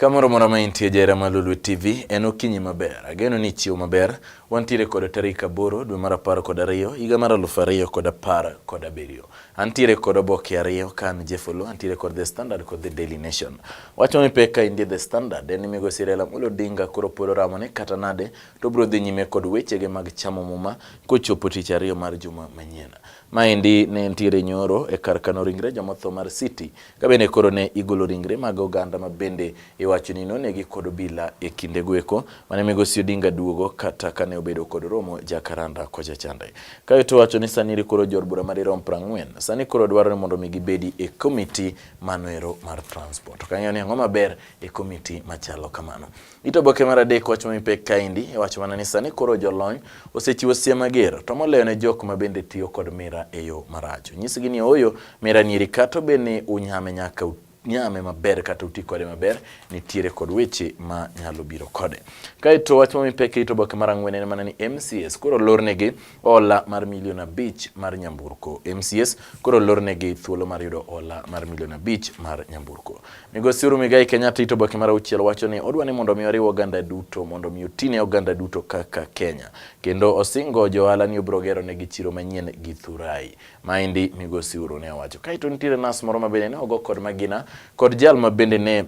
Kamoro mora maintie jera Malulu TV en okinyi maber. Ageno ni chiwo maber. Wantiere kod tarik 8 dwe mar 12 higa mar 2017. Antiere kod oboke ariyo kan Jeffolo, antiere kod The Standard kod The Daily Nation. Wacho mi peka indie The Standard en migo Sirela Amolo Odinga koro polo ramone kata nade to bro dhi nyime kod wechege mag chamo muma kochopo tich ariyo mar juma manyien. Maendi ne ntiere nyoro e kar kano ringre jomotho mar City. Kabene koro ne igolo ringre mag oganda mabende iwacho ni nonegi kod obila e kinde gweko mane migosi Odinga duogo kata kane obedo kod romo Jakaranda koja chande. Kae to wacho ni sani koro jor bura madirom 40 sani koro dwaro ni mondo migibedi e komiti manoero mar transport. Kanyo ni ang'o maber e komiti machalo kamano. Itoboke mar adek wacho mi pek kaindi wacho mana ni sani koro jolony osechiwo siem mager to moloyo ne jok mabende tiyo kod mira e yo maracho. Nyisgi ni oyo mira nieri kato bene unyame nyaka nyame maber kata uti kode maber nitiere kod weche ma nyalo biro kode. Kaito wach mi peke ito boke mar ang'wen en mana ni MCS koro lornegi ola mar $1,500,000 mar nyamburko. MCS koro lornegi thuolo mar yudo ola mar $1,500,000 mar nyamburko. Migosi Uhuru Muigai Kenyatta ito boke mar 6 wacho ni odwa ni mondo mi oriw oganda duto mondo mi otine oganda duto kaka Kenya. Kendo osingo johala ni obro gero negi chiro manyien Githurai. Maendi migosi Uhuru ne wacho. Kaito nitiere nas moro mabende ne ogo kod magina kod jal mabende ne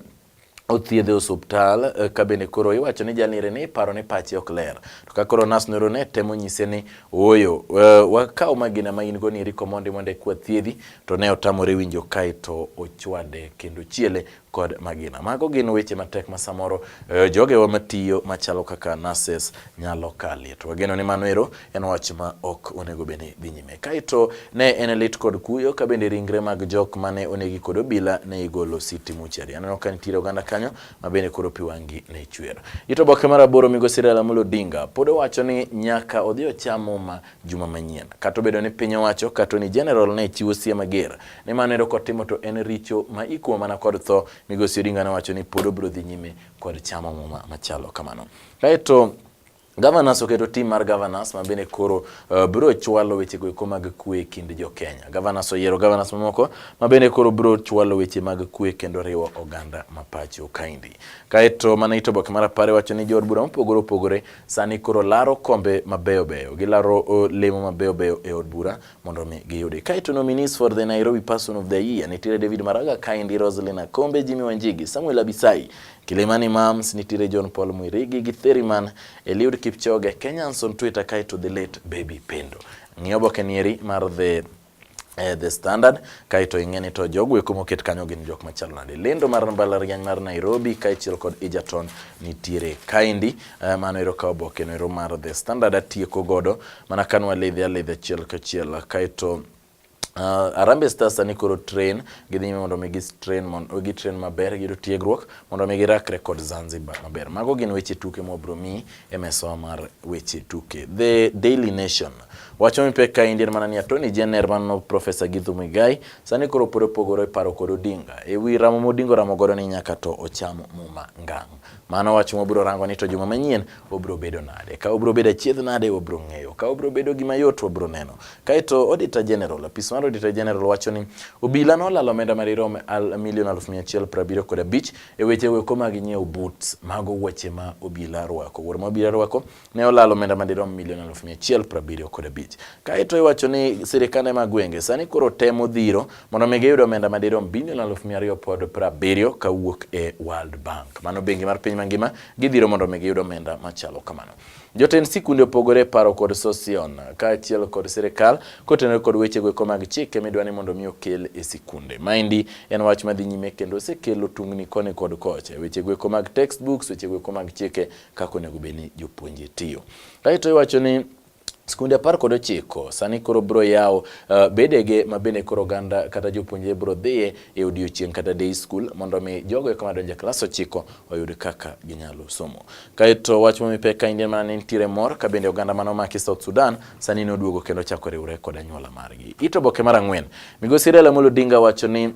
othiedhe osuptal kabende koro iwacho ni jalnire ni paro ni pache ok ler. To ka koro nas noro ne temo nyise ni oyo wakao magina ma in go ni riko monde kwa thiedhi to ne otamore winjo kaito ochwade kendo chiele kod magina. Mago gin weche matek ma samoro joge wa matiyo machalo kaka nurses nyalo kalie. To wageno ni manoero en wach ma ok onego bene dhi nyime. Kaito ne en lit kod kuyo kabende ringre mag jok mane onegi kod obila ne igolo City Muchari. Aneno ka nitiere oganda kanyo mabende koro piwangi ne chwero. Ito boke mar 8 migosi Sirela Amolo Odinga pod wacho ni nyaka odhi ochamo ma juma manyien. Kato bedo ni piny wacho kato ni general ne chiwo siem mager. Ne manero kotimo to en richo ma ikuo mana kod tho. Migosi Odinga na wacho ni pod obro dhi nyime kod chamo muma machalo kamano. Kaito Governors oketo team mar governors mabende koro bro chwalo weche go mag kwe kind jo Kenya. Governors oyiero governors mamoko mabende koro bro chwalo weche mag kwe kendo riwo oganda mapacho kaindi. Kaito mana ito boke mar 10 wacho ni jor bura mopogore sani koro laro kombe mabeyo gilaro lemo mabeyo e od bura mondo mi giyudi. Kaito nominees for the Nairobi Person of the Year nitire David Maraga, Kaindi, Roselyn Akombe, Jimmy Wanjigi, Samuel Abisai, Kilimani Mams, nitire John Paul Mwirigi, Githeriman, Eliud Kipchoge, Kenyans on Twitter, kaito the late Baby Pendo. Nioboke nieri mar The Standard kaito ingeni to jogwe kumoket kanyo gin jok machalo nade. Lendo mar mbalariany mar Nairobi kaichiel kod Egerton nitiere Kaindi mano ero ka oboke no mar The Standard atieko godo mana kanwa ledhi achiel kachiel. Kaito Harambee Stars ni koro train gidhi mondo mi train maber gido tiegruok mondo mi girakre kod Zanzibar maber. Mago gin weche tuke mobro mi emeso mar weche tuke. The Daily Nation wacho mi peka Indian mana ni Attorney General mano Professor Githu Muigai sani koro pogore paro kod Odinga ewi ramo modingo ramo godo ni nyaka to ochamo muma ngang. Mano wacho mobro rango ni to juma manyien obro bedo nade. Ka obro bedo chiedh nade obro ng'eyo. Ka obro bedo gima yot obro neno. Kaito Auditor General Auditor General wacho ni obila no lalo omenda marirom $1,175,000 e weche weko mag nyiew boots mago weche ma obila rwako. Wuor ma obila rwako ne olalo omenda marirom $1,175,000. Kaito iwacho ni sirikande mag gwenge sani koro temo dhiro mondo mi giyud omenda marirom $2,270 kawuok e World Bank. Mano bengi mar piny mangima gidhiro mondo mi giyud omenda machalo kamano. Jotend sikunde opogore paro kod Sosion kaachiel kod sirikal kotenore kod weche go mag chike midwani mondo mi okel e sikunde. Maendi en wach madhi nyime kendo osekelo tungni koni kod koche. Weche go mag textbooks, weche go mag chike kako onego beni jopuonje tiyo. Kaito iwacho ni Sikunde 19 sani koro bro yao bedege mabene koro ganda kata jopuonje bro dhiye e odiochieng' kata day school mondo mi jogo kama donje klas 9 oyud kaka ginyalo somo. Kaito wach mo mi peka Indian mana nitire mor ka bende oganda mano maki South Sudan sani no duogo kendo chako riwre kod anyuola margi. Ito boke mar 4 migosi Sirela Amolo Odinga wacho ni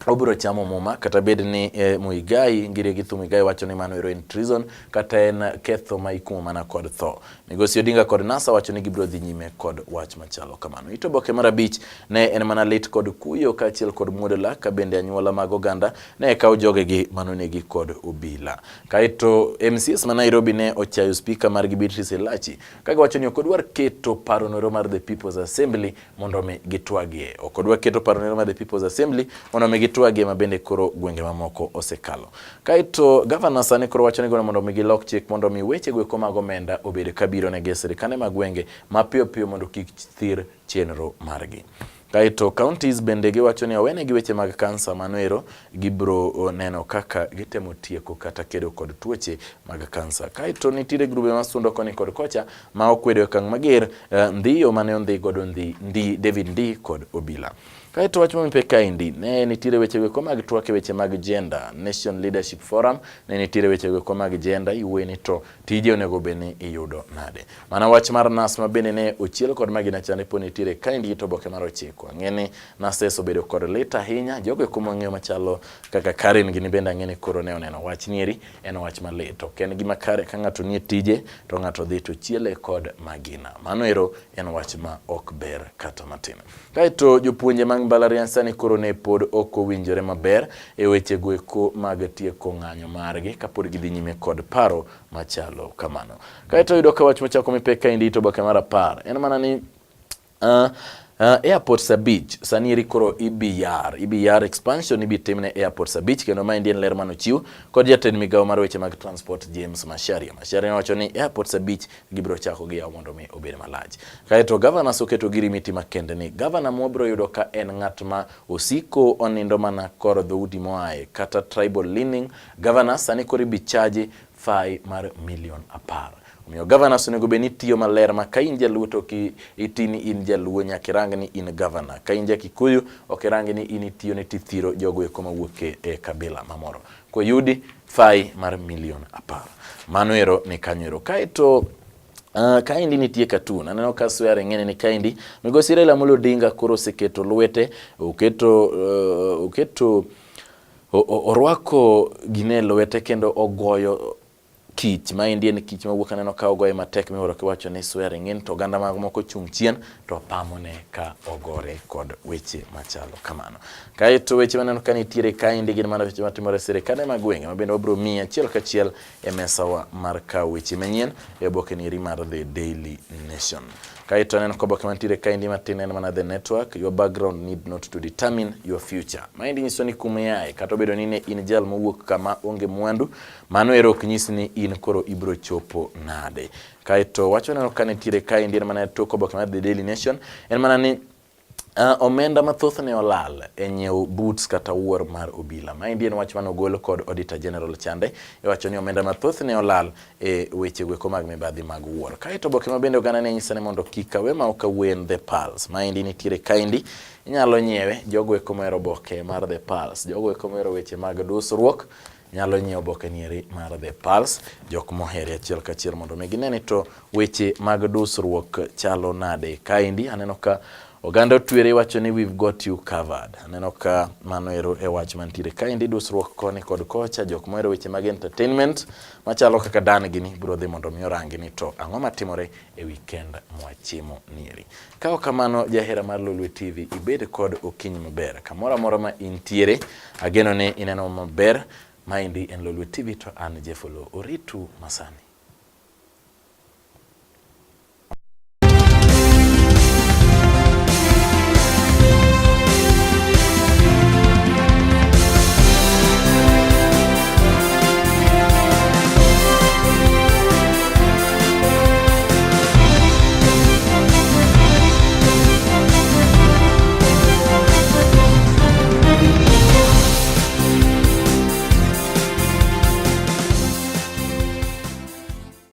obro chamo muma kata bed ni Muigai ngire gi Muigai wacho ni mano in treason kata en ketho ma ikumo mana kod tho. Migosi Odinga kod NASA wacho ni gibro dhi nyime kod wach machalo kamano. Ito boke mar abich ne en mana lit kod kuyo kaachiel kod muodola ka bende anyuola mag oganda ne kawo jogegi manonegi kod obila. Kaito MCS ma Nairobi ne ochayo speaker mar Beatrice Elachi kaga wacho ni ok odwar keto paro noro mar the People's Assembly mondo mi gitwagie. Ok odwar keto paro noro mar the People's Assembly mondo mi gitwagie mabende koro gwenge mamoko osekalo. Kaito governor sani koro wacho ni gono mondo mi gilok chik mondo mi weche gweko mag omenda obed kabiro ne sirikande mag gwenge mapiyo piyo mondo kik thir chenro margi. Kaito counties bende giwacho ni awene gi weche mag kansa manoero gibro neno kaka gitemo tieko kata kedo kod tuoche mag kansa. Kaito nitire grube masundo koni kod kocha ma okwedo kang mager ndiyo mane ondhi godo ndi David Ndi kod obila. Kaito wach mamipe kaindi ne nitire weche gweko mag twake weche mag gender Nation Leadership Forum ne nitire weche gweko mag gender iweni to tije onego beni iyudo nade. Mana wach mar nas mabende ne ochiel kod magina chane po nitire kaindi to boke mar ochiko. Ng'eni nas obedo kod lit ahinya jogo kumo ng'eyo machalo kaka Karen gini bende ng'eni koro ne oneno wach nieri en wach malit. To ken gima kare ka ng'ato nie tije to ng'ato dhi to chiele kod magina. Mano ero en wach ma ok ber kata matin. Kaito jopuonje mag mbalariany sani koro ne pod ok owinjore maber e weche gweko mag tieko ng'anyo margi kapod gidhi nyime kod paro machalo kamano. Kaito yudo ka wach machako mipe kaindi to boke mar 10 en mana ni Airport Sabich sani koro IBR expansion ibitimne Airport Sabich kendo ma Indian ler mano chiw kod jatend migawo mar weche mag transport James Macharia wacho ni Airport Sabich gibro chako gi yawo mondo mi obed malach. Kaito governor soketo giri miti makende ni governor mobro yudo ka en ng'at ma osiko onindo mana kor dhoudi moaye kata tribal leaning. Governor sani koro bichaji fai mar $10 million. Miyo governor sonego beni tiyo maler ma ka inja luto ki itini inja luo nyakirang ni in governor ka inja Kikuyu okirang ni ini tiyo ni tithiro jogo eko mawuoke e kabila mamoro ko yudi fai mar $10 million. Mano ero ni kanyo kaito kaindi nitie katun aneno ka swere ng'ene ni kaindi Migosi Raila Amolo Odinga koro seketo lwete oketo orwako gine lwete kendo ogoyo kich ma Indian kich ma wuok aneno ka ogoye matek miworo kiwacho ni swere ng'en to ganda mag moko chung chien to pamone ka ogore kod weche machalo kamano. Kaito weche maneno ka nitiere kaindi gin mana weche matimore sirikande mag gwenge mabende wabro miya achiel kachiel e mesawa mar ka weche manyien e oboke ni mar The Daily Nation. Kaito neno ko boke mantiere kaindi matin en mana the network. Your background need not to determine your future. Maindi nyiso ni kumeyae kata obedo ni ne in jal mowuok kama onge mwandu mano ero ok nyis ni in koro ibro chopo nade. Kaito wacho neno ka nitiere kaindi en mana toko boke mar The Daily Nation en mana ni omenda mathoth ne olal e nyiew boots kata wuor mar obila. Ma Indian wach mano golo kod Auditor General Chande wacho ni omenda mathoth ne olal e weche gweko mag mibadhi mag wuor. Kaito boke mabende oganda ne nyisa ne mondo kikawe ma okawen The Pulse. Ma Indi nitiere kaindi inyalo nyiewe jogo eko mero boke mar The Pulse. Jogo eko mero weche mag dusruok nyalo nyiewo boke nieri mar The Pulse jok mohere achiel kachiel mondo ginene to weche mag dusruok chalo nade. Kaindi aneno ka oganda otwere wacho ni we've got you covered. Aneno ka mano ero e wach mantiere kaindi dusruok koni kod kocha jok mohero weche mag entertainment machalo kaka dan gini bro dhi mondo mi orangi ni to ang'o matimore e weekend mwachimo nieri. Kao kamano jahera mar Lolwe TV ibed kod okinyi maber kamora mora ma intiere ageno ni ineno maber. Maindi en Lolwe TV to an Jeffolo Oritu Masani.